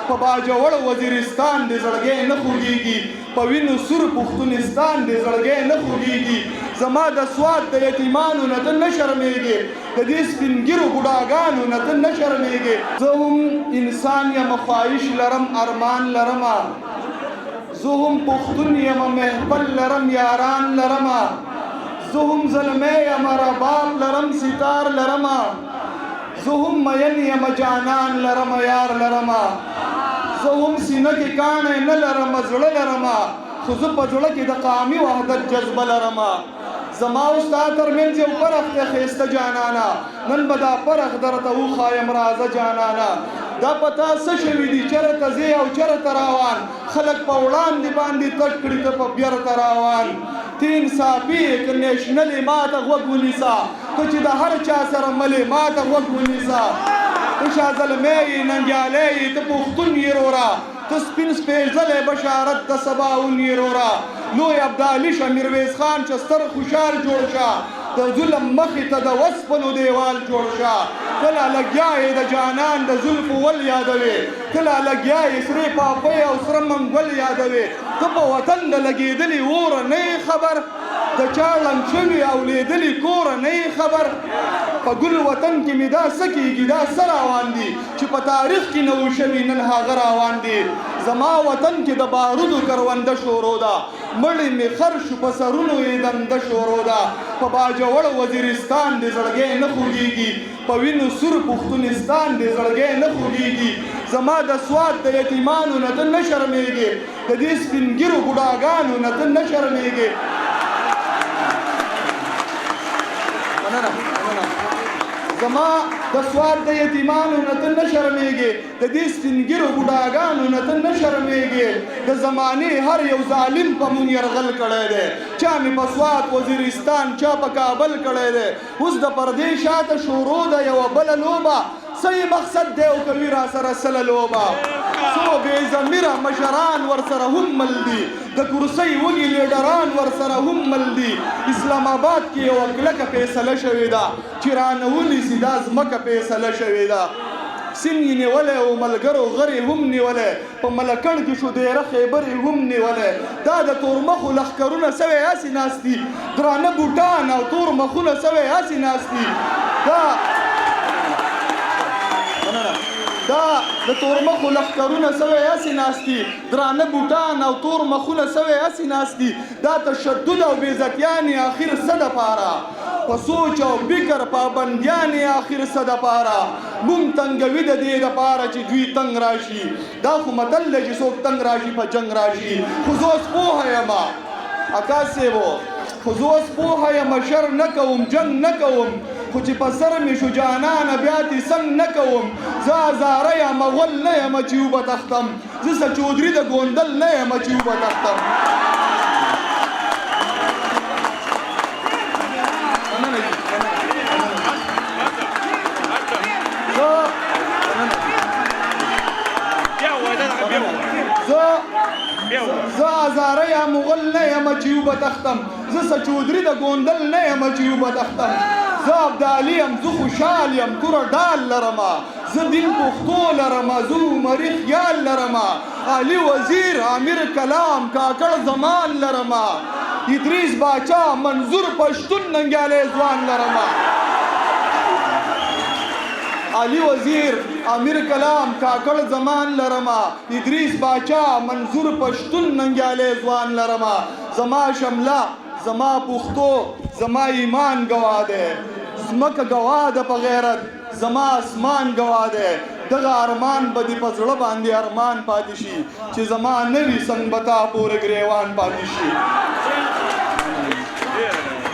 په باجوړ وزیرستان دې زړګی نه خوږېږي په وینو سور پښتونستان دې زړګی نه خوږېږي زما د سواد د یتیمانو نه ته نه شرمېږې د دې سپینګیرو بوډاګانو نه ته نه شرمېږې زه هم انسان یم خواهش لرم ارمان لرمه زه هم پښتون یم محفل لرم یاران لرمه زه هم زلمی یم رباب لرم ستار لرمه زه هم مین یم جانان لرمه یار لرمه زه هم سینه کې کاڼی نه لرمه زړه لرمه خو زه په زړه کې د قامي وحدت جذبه لرمه زما او ستا ترمنځ یو فرق دی ښایسته جانانه نن به دا فرق درته وښایم راځه جانانه دا په تا څه شوي دي چېرته ځې او چېرته روان خلک په وړاندې باندې تګ کړي ته په بیرته روان ته انصافي یې که نیشنل یې ما ته غوږ ونیسه ته چې د هر چا سره مل یې ما ته غوږ ونیسه ته شاه زلمی یې ننګیالی یې ته پښتون یې وروره ته سپین سپېڅلی بشارت د سباون یې وروره لوی ابدالي شه میرویس خان چې ستر خوشحال جوړ شه د ظلم مخې ته د وسپنو دیوال جوړ شه کله لګیا یې د جانان د زلفو ول یادوې کله لګیا یې سرې پاپۍ او سره منګول یادوې ته په وطن د لګېدلي اوره نه یې خبر د چا ړنګ شوي او لیدلي کوره نه یې خبر په ګل وطن کې مې دا څه کېږي دا څه روان دي چې په تاریخ کې نه و شوي نن هغه روان دي زما وطن کې د بارودو کرونده شورو ده مړی مې خر شو په سرونو یې دنده شورو ده په باجوړ وزیرستان دې زړګی نه خوږېږي په وینو سور پښتونستان دې زړګی نه خوږېږي زما د سواد د یتیمانو نه ته نه شرمېږې د دې سپینګیرو بوډاګانو نه ته نه شرمېږې زما د سواد د یتیمانو نه ته نه شرمېږې د دې سپینګیرو بوډاګانو نه ته نه شرمېږې د زمانې هر یو ظالم په مونږ یرغل کړی دی چا مې په سواد وزیرستان چا په کابل کړی دی اوس د پردې شاته شروع ده یوه بله لوبه صحیح مقصد دی او کوي را سره سله لوبه څو بې ضمیره مشران ورسره هم مل دي د کرسۍ وږي لیډران ورسره هم مل دي اسلام آباد کې یوه کلکه فیصله شوې ده چې رانه ونیسي دا ځمکه فیصله شوې ده سیم یې نیولی او ملګرو غرې هم نیولی په ملکڼ کې شو ډېره خیبرې هم نیولی دا د تورمخو لښکرونه سوی هسې ناست دي درانه بوټان او تور مخونه سوی هسې ناست دي دا د تورمخو لښکرونه سوی هسې ناست دي درانه بوټان او تور مخونه سوی هسې ناست دي دا تشدد او بېعزتیانې آخر څه دپاره په سوچ او فکر پابندیانې آخر څه دپاره مونږ تنګوي د دې دپاره چې دوی تنګ راشي دا خو متل دی چې څوک تنګ راشي په جنګ راشي خو زه اوس پوهه یم اکا صاحبو خو زه اوس پوهه یم شر نه کوم جنګ نه کوم خو چې په سر مې شو جانانه بیا دې څنګ نه کوم زه هزاره یم غول نه یم چې وبه تختم زه څه چودري د ګوندل نه یم چې وبه تختم زه هزاره یم غول نه یم چې وبه تختم زه څه چودري د ګوندل نه یم چې وبه تختم زه ابدالي یم زه خوشحال یم توره ډال لرمه زه دین پښتو لرمه زه عمري خیال لرمه علي وزیر امیر کلام کاکړ زمان لرمه ادریس باچا منظور پښتون ننګیالی ځوان لرمه علي وزیر امیر کلام کاکړ زمان لرمه ادریس باچا منظور پښتون ننګیالی ځوان لرمه زما شمله زما پښتو زما ایمان ګواه دی ځمکه ګواه ده په غیرت زما اسمان ګواه دی دغه ارمان به دې په زړه باندې ارمان پاتې شي چې زما نه وي څنګ به تا پورې ګریوان پاتې شي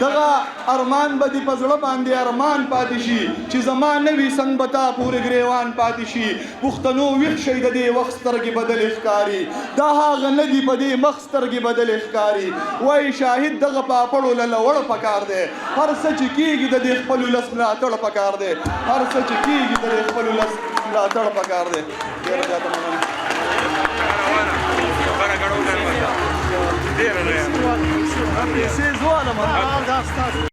دغه ارمان به دې په زړه باندې ارمان پاتې شي چې زما نه وي څنګ به تا پورې ګریوان پاتې شي پښتنو ویښ شئ د دې وخت سترګې بدلې ښکاري دا هغه نه دي په دې مخ سترګې بدلې ښکاري وایي شاهد دغه پاپړو له لوړ پکار دی هر څه چې کېږي د دې خپل ولس ملاتړ پکار دی هر څه چې کېږي د دې خپل ولس ملاتړ پکار دی ډېره زیاته مننه Ese es